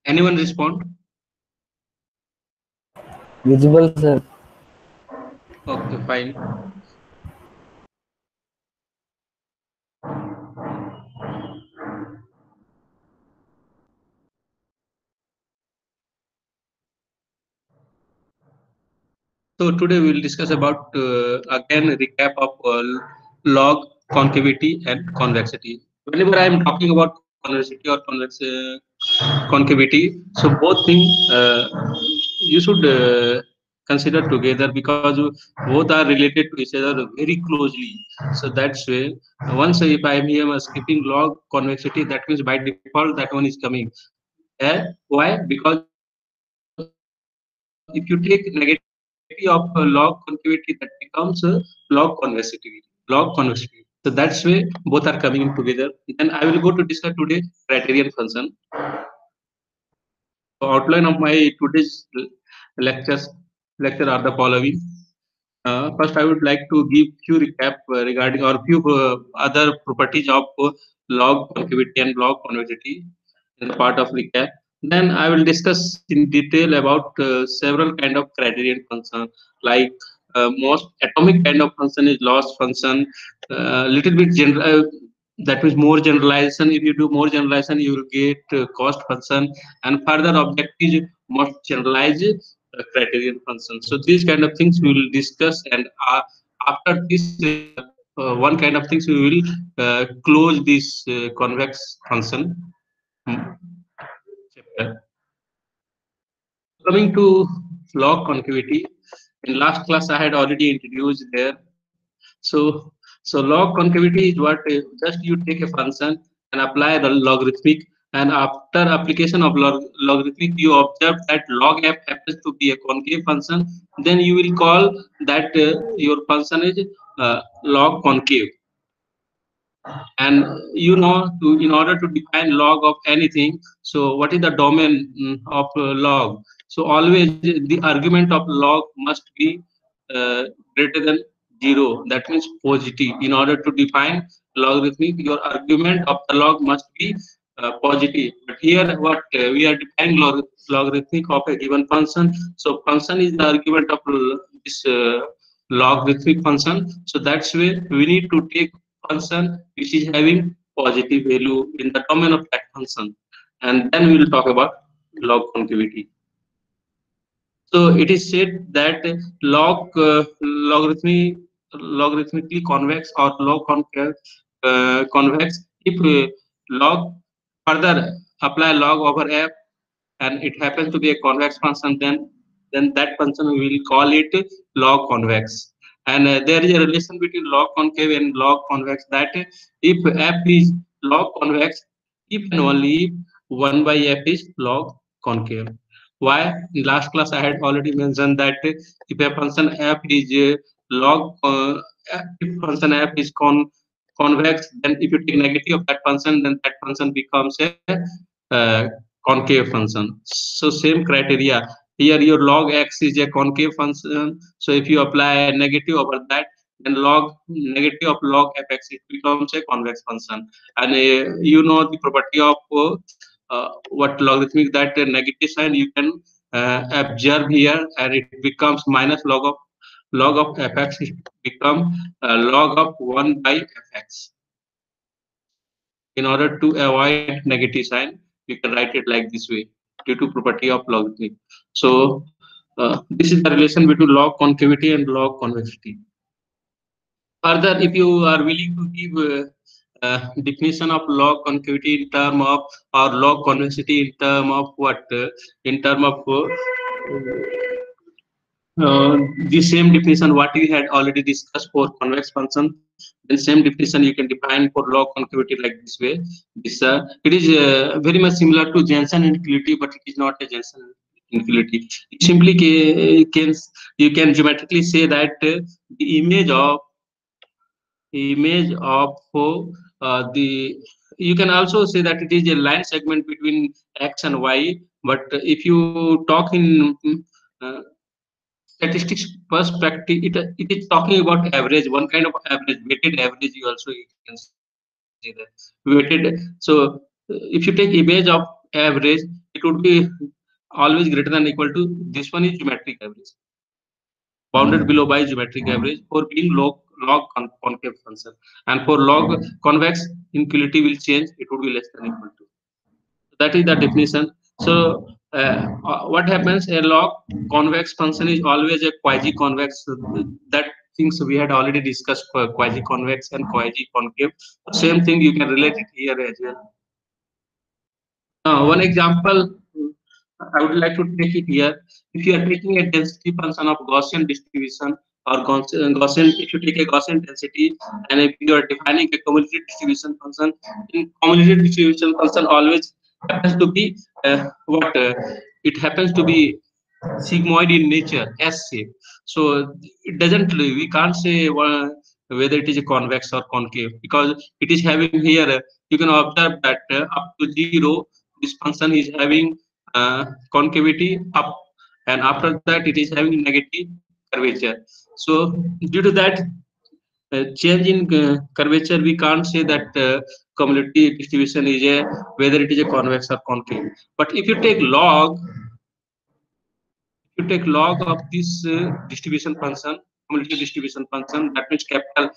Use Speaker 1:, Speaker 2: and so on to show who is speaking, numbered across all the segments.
Speaker 1: Anyone respond?
Speaker 2: Visible, sir.
Speaker 1: Okay, fine. So today we will discuss about again a recap of log concavity and convexity. Whenever I am talking about convexity or concavity, so both things you should consider together because both are related to each other very closely. So that's way. Once if I am here skipping log convexity, that means by default that one is coming. Why? Because if you take negativity of log concavity, that becomes log convexity. So that's way both are coming in together. Then I will go to discuss today criterion function. So outline of my today's lectures lecture are the following. First, I would like to give few recap regarding or few other properties of log concavity and log convexity in the part of recap. Then I will discuss in detail about several kind of criterion function, like most atomic kind of function is loss function. Little bit general. That means more generalization. If you do more generalization, you will get cost function, and further objective most generalized criterion function. So these kind of things we will discuss, and after this one kind of things we will close this convex function chapter. So coming to log concavity, in last class I had already introduced there. So log concavity is what just you take a function and apply the logarithmic, and after application of logarithmic, you observe that log f happens to be a concave function. Then you will call that your function is log concave. And in order to define log of anything, so what is the domain of log? So always the argument of log must be uh, greater than 0. That means positive. In order to define logarithmic, your argument of the log must be positive. But here what we are defining logarithmic of a given function. So function is the argument of this logarithmic function. So that's where we need to take function which is having positive value in the domain of that function, and then we will talk about log concavity. So it is said that logarithmically convex or log convex if log further apply log over f and it happens to be a convex function, then that function we will call it log convex. And there is a relation between log concave and log convex, that if f is log convex, if and only if 1 by f is log concave. Why? In last class I had already mentioned that if a function f is if function f is convex, then if you take negative of that function, then that function becomes a uh, concave function. So same criteria here, your log x is a concave function. So if you apply a negative over that, then log negative of log fx, it becomes a convex function. And the property of what logarithmic, that negative sign you can observe here, and it becomes minus log of fx, it become log of 1 by fx. In order to avoid negative sign, we can write it like this way due to property of logarithmic. So this is the relation between log concavity and log convexity. Further, if you are willing to give definition of log concavity in term of, or log convexity in term of what? In term of the same definition what we had already discussed for convex function, then same definition you can define for log concavity like this way. This it is very much similar to Jensen inequality, but it is not a Jensen inequality. It simply can, you can geometrically say that the the, you can also say that it is a line segment between x and y. But if you talk in uh, statistics perspective, it is talking about average, one kind of average, weighted average. You also you can say that weighted. So if you take image of x average, it would be always greater than equal to this one is geometric average, bounded below by geometric average for being log concave function, and for log convex inequality will change, it would be less than equal to. That is the definition. So what happens, a log convex function is always a quasi-convex. That things we had already discussed, quasi-convex and quasi-concave. Same thing you can relate it here as well. One example I would like to take it here. If you are taking a density function of Gaussian distribution or Gaussian, if you take a Gaussian density and if you are defining a cumulative distribution function, in cumulative distribution function always happens to be what it happens to be sigmoid in nature, S shape. So it doesn't. We can't say whether it is a convex or concave because it is having here. You can observe that up to 0, this function is having concavity up, and after that it is having negative curvature. So due to that change in curvature, we can't say that cumulative distribution is a whether it is a convex or concave. But if you take log, of this distribution function, cumulative distribution function, that means capital.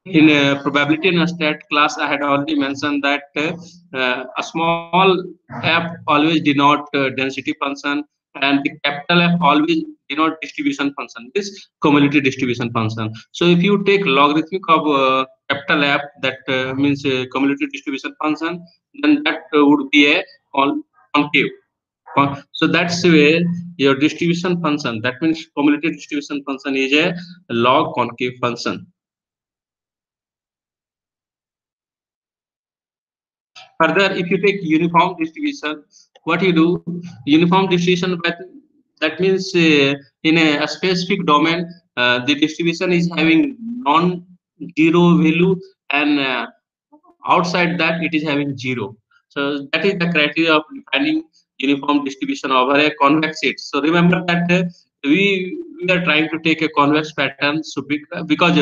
Speaker 1: In probability and stat class, I had already mentioned that a small f always denote density function, and the capital F always denote distribution function, this cumulative distribution function. So if you take logarithmic of capital F, that means cumulative distribution function, then that would be a concave. So that's where your distribution function, that means cumulative distribution function, is a log concave function. Further, if you take uniform distribution, what you do, uniform distribution, but that means in a specific domain, the distribution is having non-zero value, and outside that it is having 0. So that is the criteria of defining uniform distribution over a convex set. So remember that we are trying to take a convex pattern, so because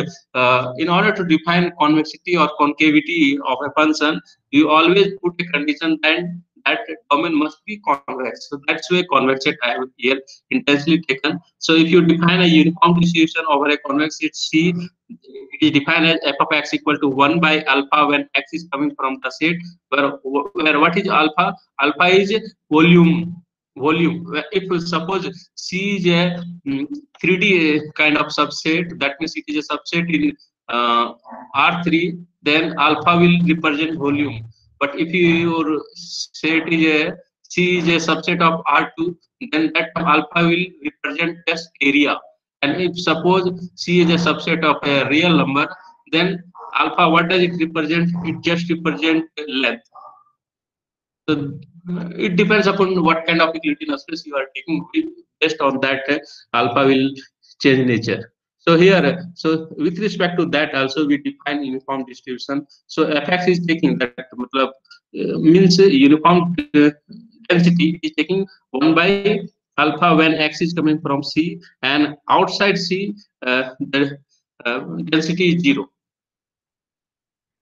Speaker 1: in order to define convexity or concavity of a function, you always put a condition that domain must be convex. So that's why convex set I have here intentionally taken. So if you define a uniform distribution over a convex set C, it is defined as f of x equal to 1 by alpha when x is coming from the set, where what is alpha? Alpha is volume. If suppose C is a 3D kind of subset, that means it is a subset in R3, then alpha will represent volume. But if your set is a C is a subset of R2, then that alpha will represent as area. And if suppose C is a subset of a real number, then alpha, what does it represent? It just represents length. So it depends upon what kind of Euclidean space you are taking. Based on that, alpha will change nature. So here, so with respect to that, also we define uniform distribution. So fx is taking that means uniform density is taking 1 by alpha when x is coming from C, and outside C the density is 0.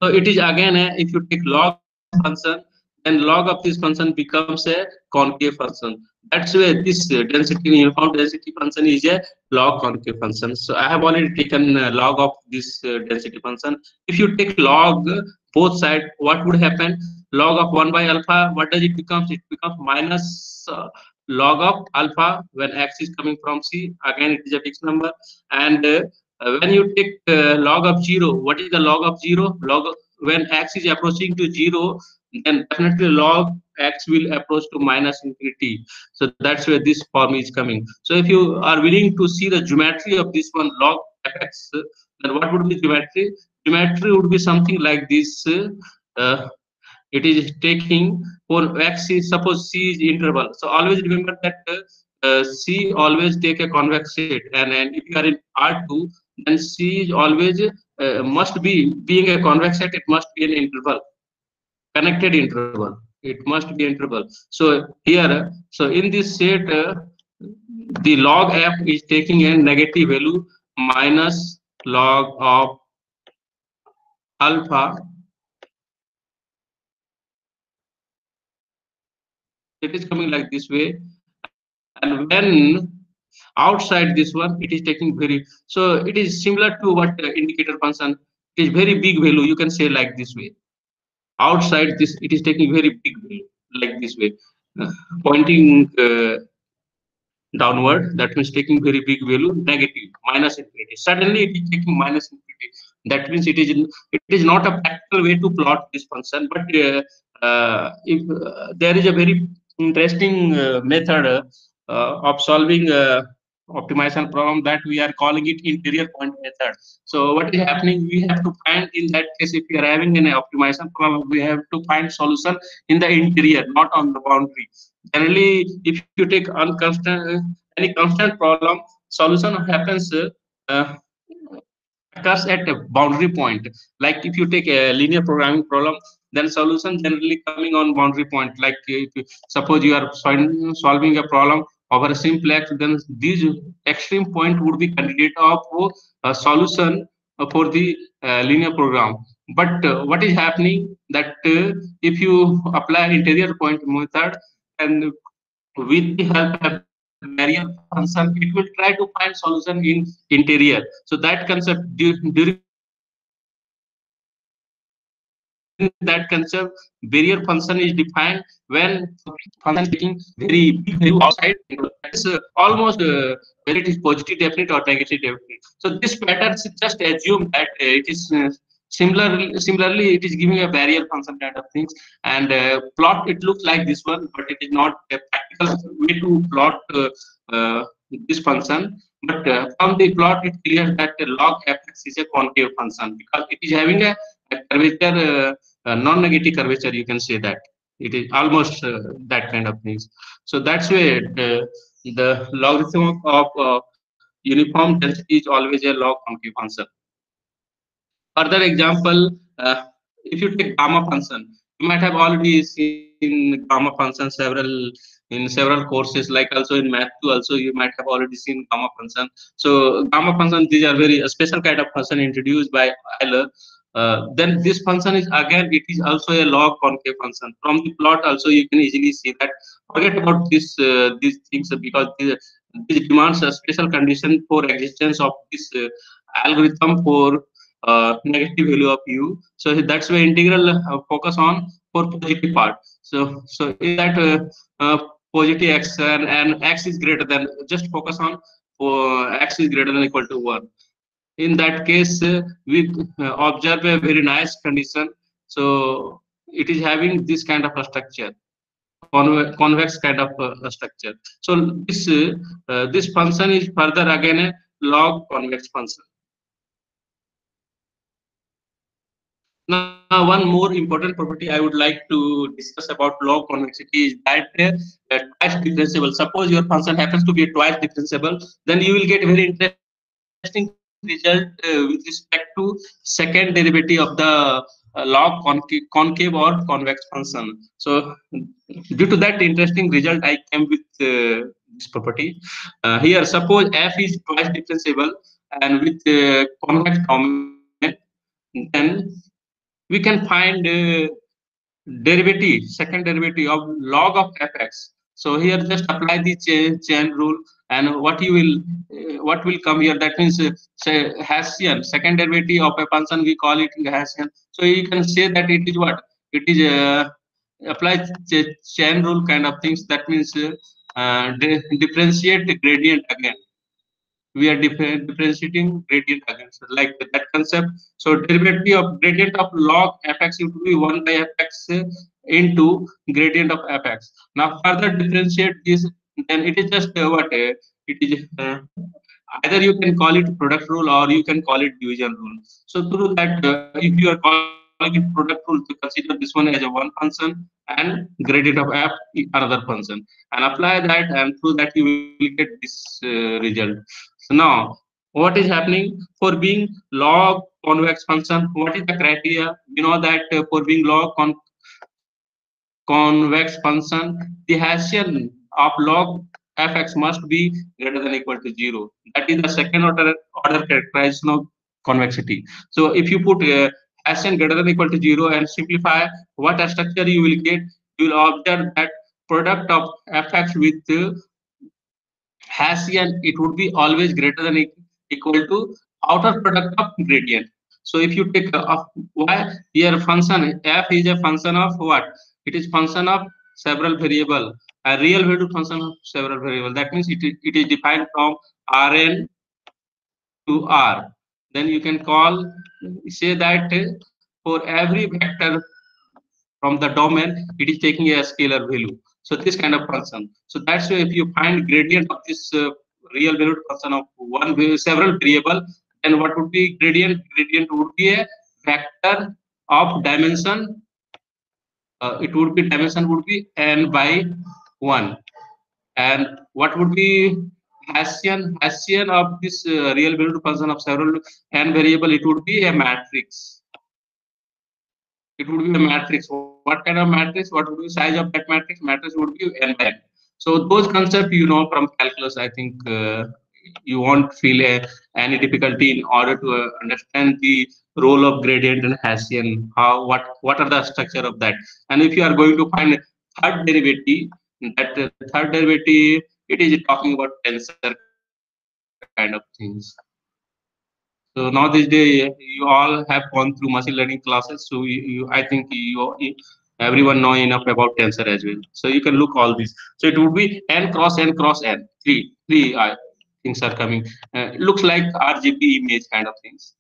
Speaker 1: So it is again if you take log function, then log of this function becomes a concave function. That's where this density, uniform density function, is a log concave function. So I have already taken log of this density function. If you take log both sides, what would happen? Log of 1 by alpha, what does it become? It becomes minus log of alpha when x is coming from C. Again, it is a fixed number. And when you take log of 0, what is the log of 0? When x is approaching to 0, then definitely log x will approach to minus infinity. So that's where this form is coming. So if you are willing to see the geometry of this one, log fx, then what would be geometry? Geometry would be something like this. It is taking for x is, suppose C is interval. So always remember that C always take a convex set, and if you are in R2, then C is always must be, being a convex set, it must be an interval, connected interval. It must be interval. So here, so in this set, the log f is taking a negative value minus log of alpha It is coming like this way, and when outside this one, it is taking very. So it is similar to what indicator function. It is very big value. You can say like this way. Outside this, it is taking very big value like this way, pointing downward. That means taking very big value, negative, minus infinity. Suddenly, it is taking minus infinity. That means it is not a practical way to plot this function, but if there is a very interesting method of solving optimization problem, that we are calling it interior point method. So what is happening, we have to find, in that case, if we are having an optimization problem, we have to find solution in the interior, not on the boundary. Generally, if you take any constant problem, solution happens occurs at a boundary point. Like if you take a linear programming problem, then solution generally coming on boundary point. Like if suppose you are solving a problem over a simplex, then these extreme point would be candidate of a solution for the linear program. But what is happening, that if you apply interior point method, and with the help of barrier function, it will try to find solution in interior. So that concept, during that concept, barrier function is defined when function is taking very big value outside. That is almost whether it is positive definite or negative definite. So this pattern, just assume that it is similarly it is giving a barrier function kind of things, and plot it looks like this one, but it is not a practical way to plot uh, this function. But from the plot, it clears that the log fx is a concave function, because it is having a curvature, non-negative curvature. You can say that it is almost that kind of things. So that's why the logarithm of uniform density is always a log concave function. Further example, if you take gamma function, you might have already seen gamma function in several courses, like also in math too. Also, you might have already seen gamma function. So gamma function, these are very special kind of function introduced by Euler. Then this function is, again, it is also a log concave function. From the plot also you can easily see that. Forget about these things, because this demands a special condition for existence of this algorithm for negative value of u. So that's why integral focus on for positive part. So in that positive x, and x is greater than, just focus on x is greater than equal to 1. In that case, we observe a very nice condition. So it is having this kind of a structure, convex kind of structure. So this function is further again a log convex function. Now, one more important property I would like to discuss about log convexity is that twice differentiable. Suppose your function happens to be twice differentiable, then you will get very interesting result with respect to second derivative of the concave or convex function. So, due to that interesting result, I came with this property. Here, suppose f is twice differentiable and with convex domain, then we can find derivative, second derivative of log of fx. So here just apply the chain rule, and what will come here, that means say Hessian, second derivative of a function, we call it Hessian. So you can say that it is what, it is apply chain rule kind of things. That means differentiate the gradient again. We are differentiating gradient against like that concept. So derivative of gradient of log fx will be 1 by fx into gradient of fx. Now further differentiate this, then it is just what it is either you can call it product rule or you can call it division rule. So through that, if you are calling it product rule, to consider this one as a one function and gradient of f another function, and apply that, and through that you will get this result. So now, what is happening for being log convex function? What is the criteria? You know that for being log convex function, the Hessian of log fx must be greater than equal to 0. That is the second order characterization of convexity. So if you put Hessian greater than equal to 0 and simplify, what structure you will get, you will observe that product of fx with Hessian, it would be always greater than equal to outer product of gradient. So if you take y here function f is a function of what? It is function of several variable, a real valued function of several variable. That means it is defined from Rn to R. Then you can say that for every vector from the domain, it is taking a scalar value. So this kind of function. So that's why if you find gradient of this real valued function of several variable, then what would be gradient? Gradient would be a vector of dimension. It would be dimension would be n by 1. And what would be Hessian of this real valued function of several n variable? It would be a matrix. It would be a matrix. What kind of matrix? What would be the size of that matrix? Matrix would be n by n. So those concepts from calculus. I think you won't feel any difficulty in order to understand the role of gradient and Hessian. What are the structure of that? And if you are going to find third derivative, that third derivative, it is talking about tensor kind of things. So now this day you all have gone through machine learning classes, so I think everyone know enough about tensor as well. So you can look all these. So it would be n cross n cross n. Three things are coming. Looks like RGB image kind of things.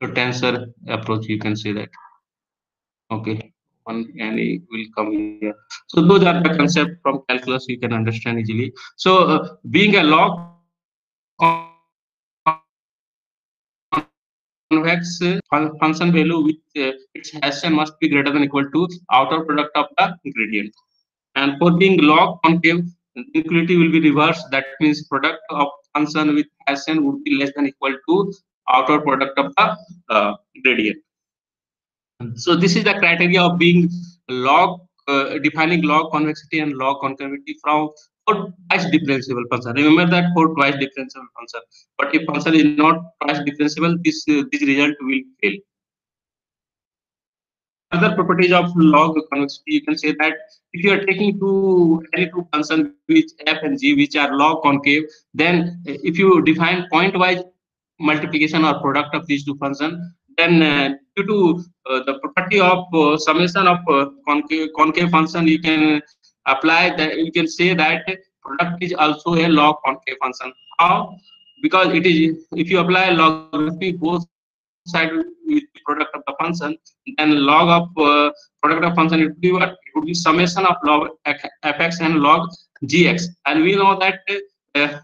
Speaker 1: So tensor approach, you can say that. Okay, one and it will come here. So those are the concept from calculus you can understand easily. So being a log convex function value with its Hessian must be greater than equal to outer product of the gradient. And for being log concave, the inequality will be reversed. That means product of function with Hessian would be less than equal to outer product of the gradient. So this is the criteria of being log defining log convexity and log concavity from for twice differentiable function. Remember that for twice differentiable function. But if function is not twice differentiable, this result will fail. Other properties of log convexity, you can say that if you are taking any two functions which f and g which are log concave, then if you define pointwise multiplication or product of these two functions, then due to the property of summation of concave function, you can apply that. You can say that product is also a log concave function. How? Because it is, if you apply logarithmic both side with the product of the function, then log of product of function, it would be what? It would be summation of log fx and log gx, and we know that uh,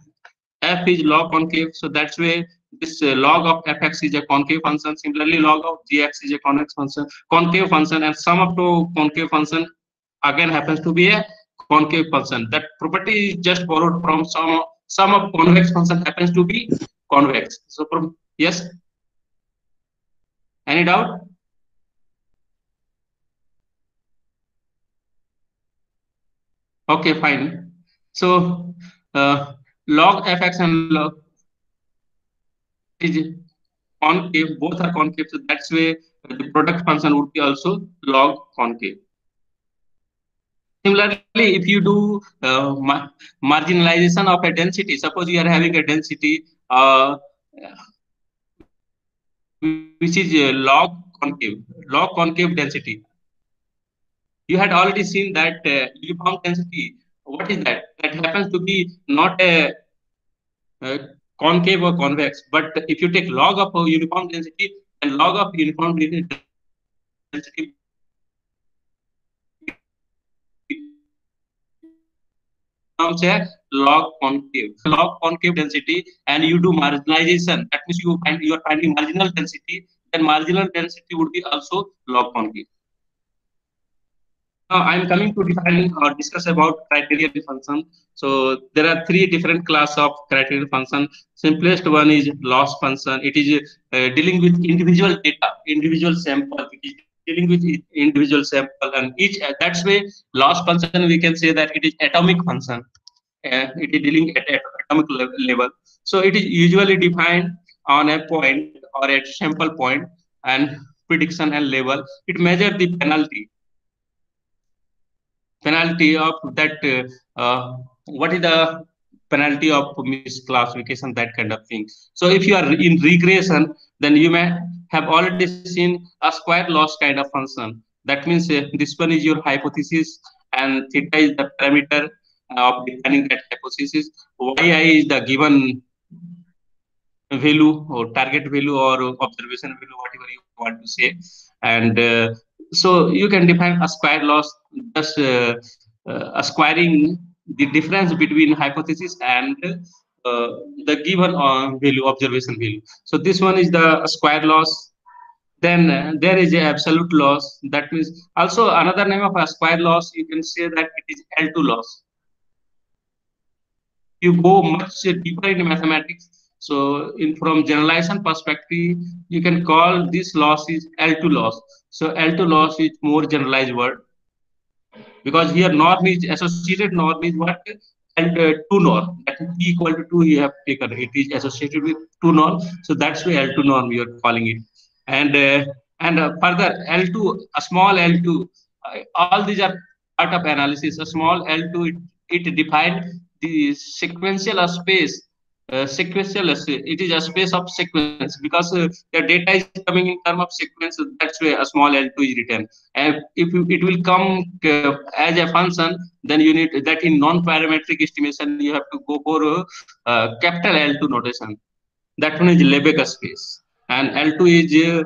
Speaker 1: f is log concave, so that's why this log of fx is a concave function. Similarly, log of gx is a concave function, and sum of two concave function again happens to be a concave function. That property is just borrowed from sum of convex function happens to be convex. So from, yes, any doubt? Okay, fine. So log fx and log is concave, both are concave, so that's why the product function would be also log concave. Similarly, if you do marginalization of a density, suppose you are having a density which is log concave density. You had already seen that uniform density. What is that? That happens to be not a concave or convex, but if you take log of a uniform density, and log of uniform density becomes a log concave density, and you do marginalization. That means you are finding marginal density. Then marginal density would be also log concave. Now I'm coming to define or discuss about criterion function. So there are three different class of criterion function. Simplest one is loss function. It is dealing with individual data, individual sample. It is dealing with individual sample, and each that's way loss function we can say that it is atomic function. It is dealing at atomic level. So it is usually defined on a point or at sample point and prediction and level. It measures the penalty penalty of that what is the penalty of misclassification, that kind of thing. So if you are in regression, then you may have already seen a square loss kind of function. That means this one is your hypothesis and theta is the parameter of defining that hypothesis. Yi is the given value or target value or observation value, whatever you want to say. And so you can define a square loss, just squaring the difference between hypothesis and the given value, observation value. So this one is the square loss. Then there is a absolute loss. That means also another name of a square loss. You can say that it is L2 loss. You go much deeper in mathematics. So in from generalization perspective, you can call this loss is L2 loss. So L2 loss is more generalized word, because here norm is associated norm is what, and 2 norm, that is p equal to 2 you have taken, it is associated with 2 norm, so that's why L2 norm you are calling it. And further L2, a small L2, all these are part of analysis. A small L2, it defines the sequential space, sequential, it is a space of sequence, because the data is coming in terms of sequence, so that's why a small L2 is written. And if it will come as a function, then you need that in non-parametric estimation you have to go for capital L2 notation. That one is Lebesgue space, and L2 is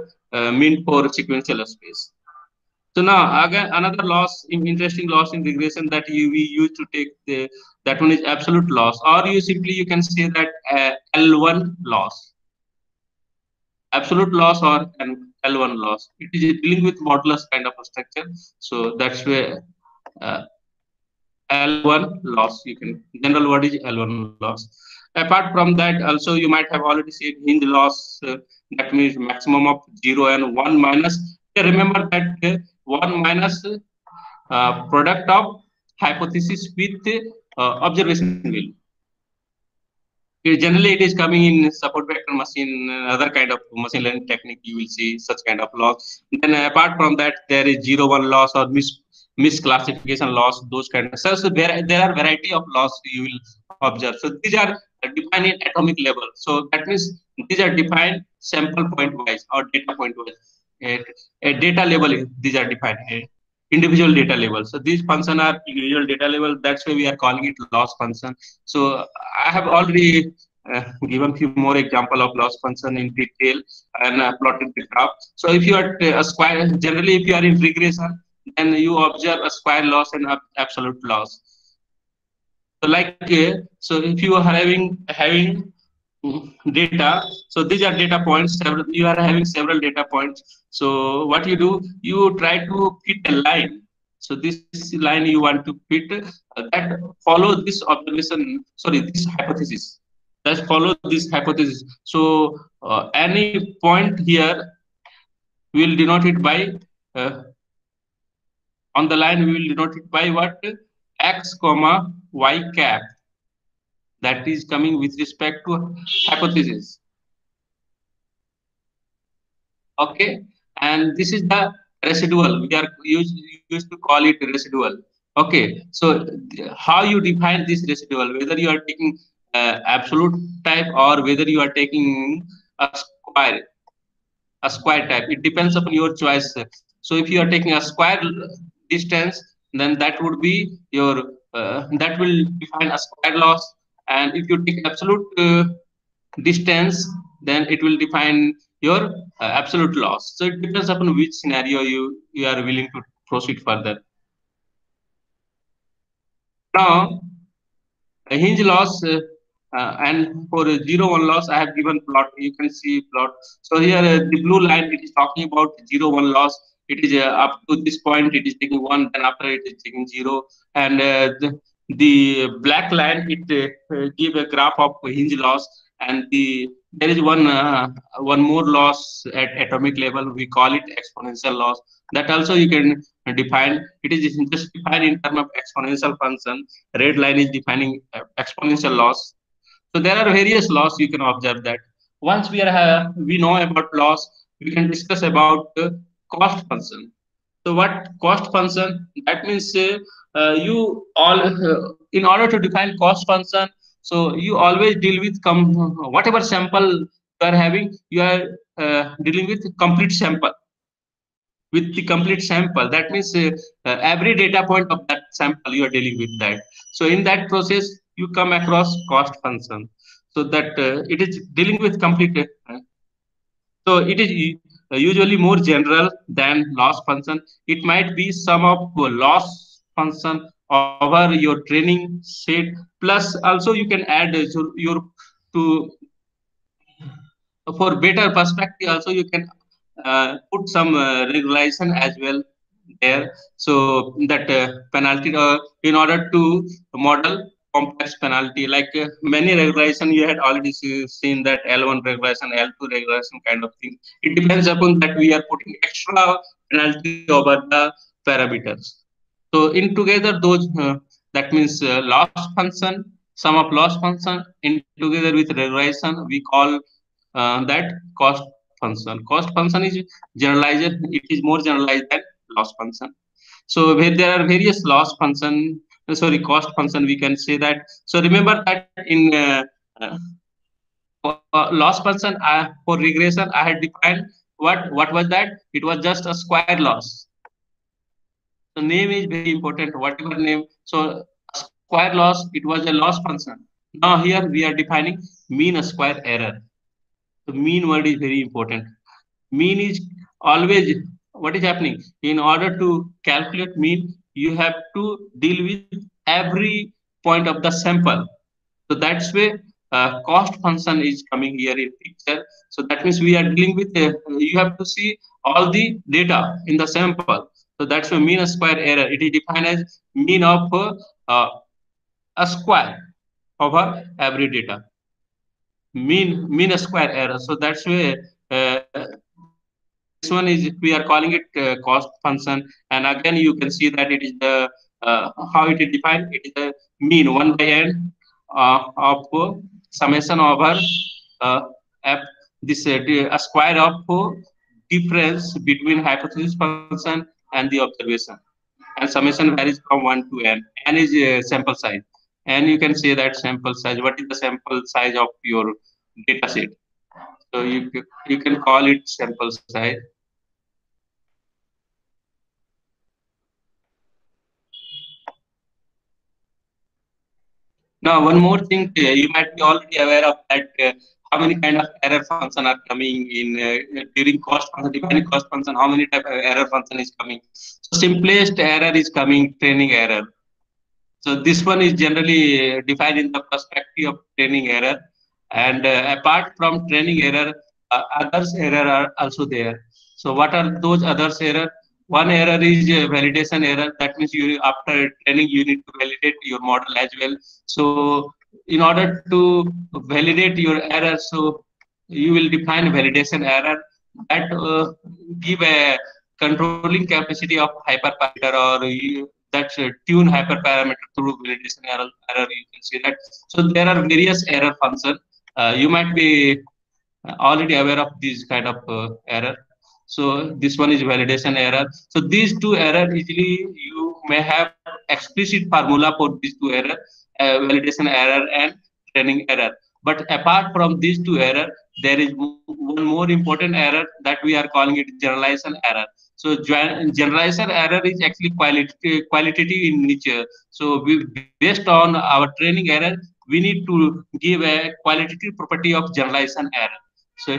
Speaker 1: meant for sequential space. So now again another loss, interesting loss in regression that we use to take the, that one is absolute loss, or you simply you can say that L1 loss, absolute loss or an L1 loss. It is dealing with modulus kind of a structure. So that's where L1 loss, you can general word is L1 loss. Apart from that, also you might have already seen hinge loss. That means maximum of 0 and 1 minus. Remember that 1 minus product of hypothesis with observation value. Generally, it is coming in support vector machine, other kind of machine learning technique. You will see such kind of loss. Then, apart from that, there is 0-1 loss or misclassification loss. Those kind of. So there are variety of loss you will observe. So these are defined in atomic level. So that means these are defined sample point wise or data point wise. At data level, these are defined. Individual data level. So these function are individual data level. That's why we are calling it loss function. So I have already given few more example of loss function in detail and plotted the graph. So if you are a square, generally if you are in regression, then you observe a square loss and absolute loss. So like so if you are having data, so these are data points. You are having several data points. So what you do, you try to fit a line. So this line you want to fit that follow this observation. Sorry, this hypothesis. That follow this hypothesis. So any point here will denote it by uh, on the line we will denote it by what, x comma y cap, that is coming with respect to hypothesis. Okay, and this is the residual. We are used to call it residual. Okay, so how you define this residual, whether you are taking absolute type or whether you are taking a square a square type, it depends upon your choice. So if you are taking a square distance, then that would be your that will define a square loss. And if you take absolute distance, then it will define your absolute loss. So it depends upon which scenario you are willing to proceed further. Now a hinge loss, and for 0-1 loss I have given plot. You can see plot. So here the blue line, it is talking about 0-1 loss. It is up to this point it is taking 1, then after it is taking 0. And the black line, it give a graph of hinge loss. And there is one more loss at atomic level, we call it exponential loss. That also you can define. It is just defined in terms of exponential function. Red line is defining exponential loss. So there are various loss you can observe that. Once we know about loss, we can discuss about cost function. So what cost function? That means you all in order to define cost function, so you always deal with whatever sample you are having, you are dealing with complete sample. With the complete sample, that means every data point of that sample you are dealing with that. So in that process you come across cost function, so that it is dealing with complete so it is usually more general than loss function. It might be sum of loss function over your training set, plus also you can add your to for better perspective also you can put some regulation as well there, so that penalty in order to model complex penalty, like many regulation you had already seen that L1 regulation, L2 regulation kind of thing. It depends upon that we are putting extra penalty over the parameters. So in together those that means loss function, sum of loss function in together with regression we call that cost function. Cost function is generalized, it is more generalized than loss function. So where there are various loss function, sorry, cost function, we can say that. So remember that in loss function, for regression, I had defined what was that? It was just a square loss. So name is very important, whatever name. So square loss, it was a loss function. Now here we are defining mean square error. The mean word is very important. Mean is always what is happening. In order to calculate mean, you have to deal with every point of the sample. So that's why cost function is coming here in picture. So that means we are dealing with you have to see all the data in the sample. So that's why mean square error. It is defined as mean of uh, a square over every data. Mean square error. So that's why this one is we are calling it cost function, and again you can see that it is the how it is defined. It is the mean 1/n of summation over uh, f, this a square of difference between hypothesis function and the observation, and summation varies from 1 to n. N is sample size, and you can say that sample size. What is the sample size of your data set? So you can call it sample size. Now, one more thing, you might be already aware of that how many kind of error function are coming in during cost function, defining cost function, how many type of error function is coming. So simplest error is coming training error. So this one is generally defined in the perspective of training error. And apart from training error, others error are also there. So what are those others error? One error is validation error. That means you after training you need to validate your model as well. So in order to validate your error, so you will define validation error that give a controlling capacity of hyperparameter, or that tune hyperparameter through validation error. You can see that. So there are various error function. You might be already aware of these kind of error. So this one is validation error. So these two error easily you may have explicit formula for these two error, validation error and training error. But apart from these two error, there is one more important error that we are calling it generalization error. So generalization error is actually qualitative in nature. So based on our training error, we need to give a qualitative property of generalization error. So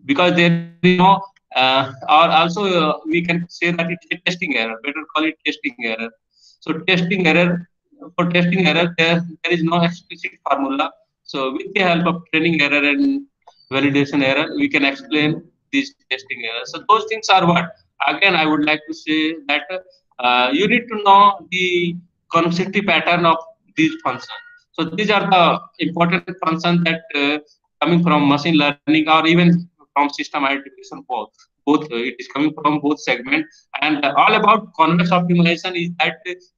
Speaker 1: because there is no or also we can say that it is a testing error, better call it testing error. So testing error, for testing error there is no explicit formula. So with the help of training error and validation error we can explain these testing errors. So those things are what, again I would like to say that you need to know the consecutive pattern of these functions. So these are the important functions that coming from machine learning or even from system identification. Both it is coming from both segment, and all about convex optimization is that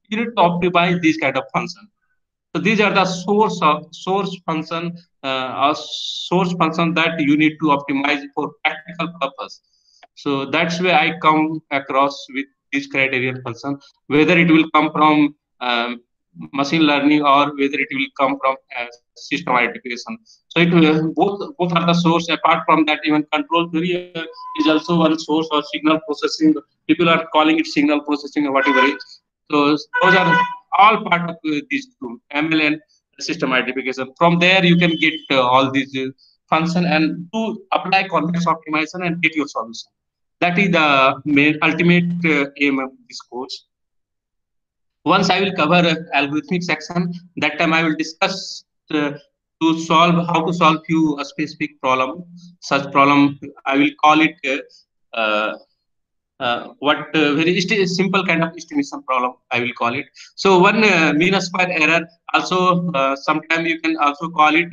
Speaker 1: you need to optimize these kind of function. So these are the source function or source function that you need to optimize for practical purpose. So that's where I come across with this criterion function, whether it will come from machine learning or whether it will come from system identification. So it both are the source. Apart from that, even control theory is also one source of signal processing. People are calling it signal processing or whatever it is. So those are all part of these two, ML and system identification. From there you can get all these function and to apply convex optimization and get your solution. That is the main ultimate aim of this course. Once I will cover algorithmic section, that time I will discuss to solve how to solve few specific problem. Such problem I will call it what very simple kind of estimation problem I will call it. So one mean square error also sometime you can also call it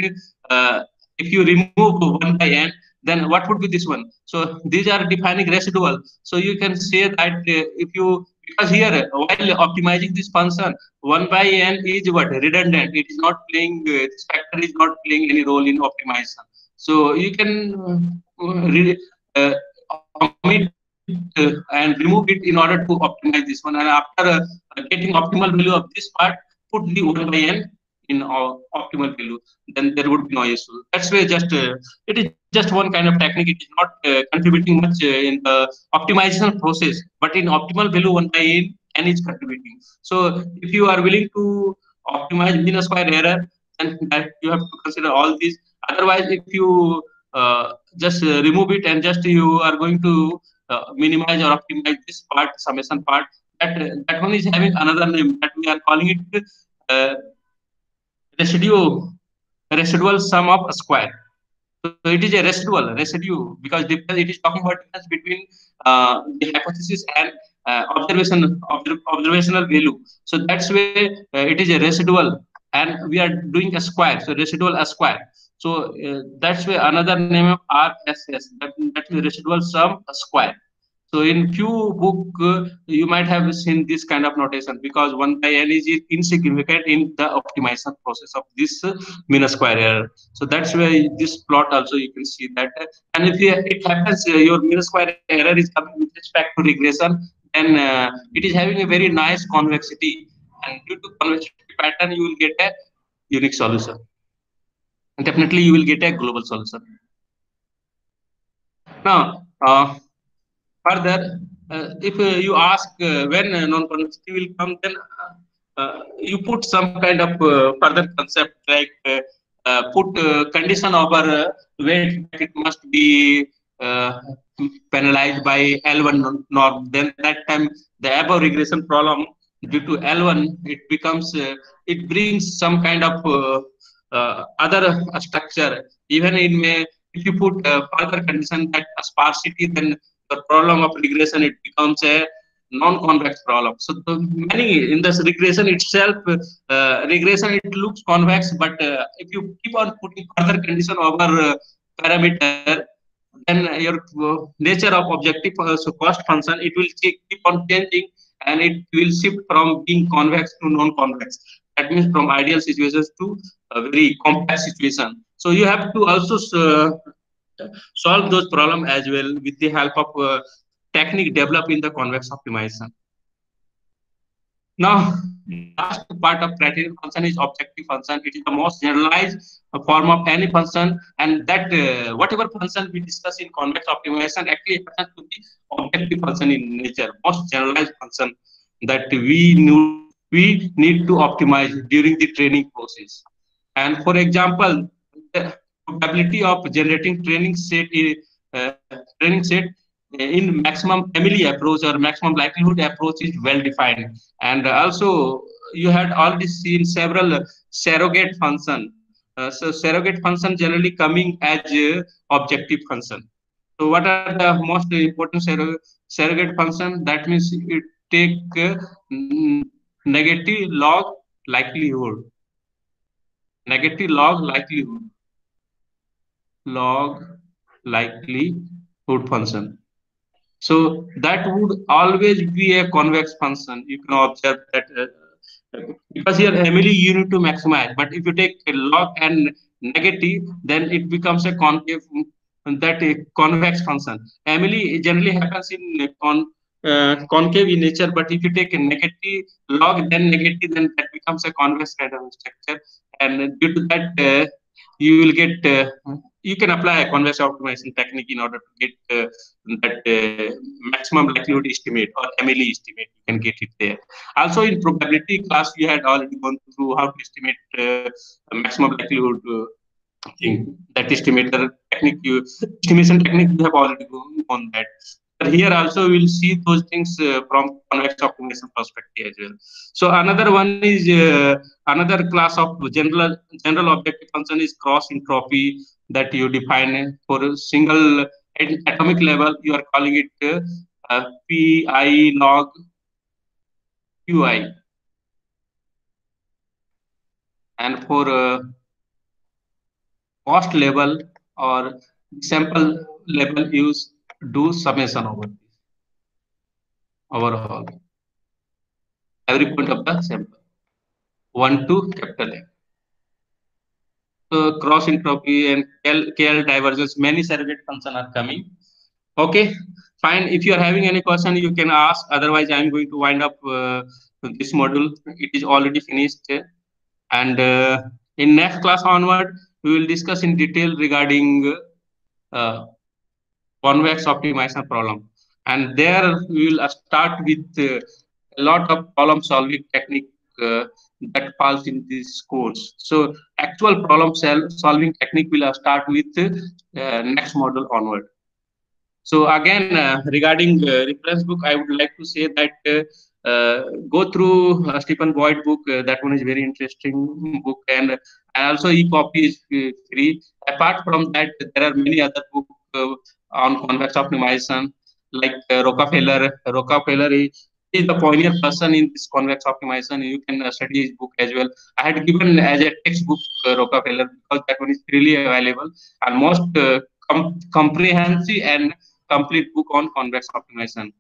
Speaker 1: if you remove 1 by n, then what would be this one? So these are defining residual. So you can say that if you, because here while optimizing this function 1 by n is what redundant, it is not playing this factor is not playing any role in optimization. So you can uh, omit and remove it in order to optimize this one. And after getting optimal value of this part, put the 1 by n in optimal value, then there would be no issue. That's why just it is just one kind of technique. It is not contributing much in the optimization process, but in optimal value 1 by n is contributing. So if you are willing to optimize mean square error, then that you have to consider all these. Otherwise, if you just remove it and just you are going to minimize or optimize this part, summation part, that one is having another name that we are calling it residual sum of a square. So it is a residue because it is talking about difference between the hypothesis and observational value. So that's why it is a residual, and we are doing a square. So residual a square. So that's why another name of RSS. That is residual sum a square. So in few book you might have seen this kind of notation because 1 by n is insignificant in the optimization process of this mean square error. So that's why this plot also you can see that. And if it happens your mean square error is coming with respect to regression, then it is having a very nice convexity, and due to convexity pattern you will get a unique solution. And definitely you will get a global solution. Now further, if you ask when non-convexity will come, then you put some kind of further concept like put condition over weight that it must be penalized by L1 norm. Then that time the above regression problem due to L1 it becomes it brings some kind of other structure. Even in may if you put further condition that sparsity, then the problem of regression it becomes a non-convex problem. So the many in this regression itself, regression it looks convex, but if you keep on putting further condition over parameter, then your nature of objective so cost function it will keep on changing, and it will shift from being convex to non-convex. That means from ideal situations to a very complex situation. So you have to also solve those problems as well with the help of technique developed in the convex optimization. Now, last part of criterion function is objective function. It is the most generalized form of any function, and that whatever function we discuss in convex optimization actually happens to be objective function in nature, most generalized function that we need to optimize during the training process. And for example, the probability of generating uh, training set in maximum Emily approach or maximum likelihood approach is well defined. And also you had already seen several surrogate function. So surrogate function generally coming as objective function. So what are the most important surrogate function? That means it take negative log likelihood, negative log likelihood function. So that would always be a convex function. You can observe that because here Emily you need to maximize, but if you take a log and negative, then it becomes a concave that a convex function. Emily generally happens in concave in nature, but if you take a negative log, then negative, then that becomes a convex random structure, and due to that, you will get you can apply a convex optimization technique in order to get that maximum likelihood estimate or MLE estimate. You can get it there. Also, in probability class, we had already gone through how to estimate maximum likelihood thing. That estimator technique, estimation technique, we have already gone on that. But here also we'll see those things from convex optimization perspective as well. So another one is another class of general objective function is cross entropy that you define for a single atomic level. You are calling it pi log qi, and for cost level or sample level, use do summation over this overall every point of the sample 1 to capital M. So cross entropy and KL divergence, many surrogate function are coming. Okay, fine. If you are having any question, you can ask. Otherwise, I am going to wind up this module. It is already finished, and in next class onward, we will discuss in detail regarding uh, convex optimization problem, and there we will start with a lot of problem solving technique that falls in this course. So actual problem solving technique will start with next module onward. So again, regarding reference book, I would like to say that go through Stephen Boyd book. That one is very interesting book, and also e-copy is free. Apart from that, there are many other books on convex optimization, like Rockefeller. Rockefeller is the pioneer person in this convex optimization. You can study his book as well. I had given as a textbook Rockefeller because that one is freely available and most comprehensive and complete book on convex optimization.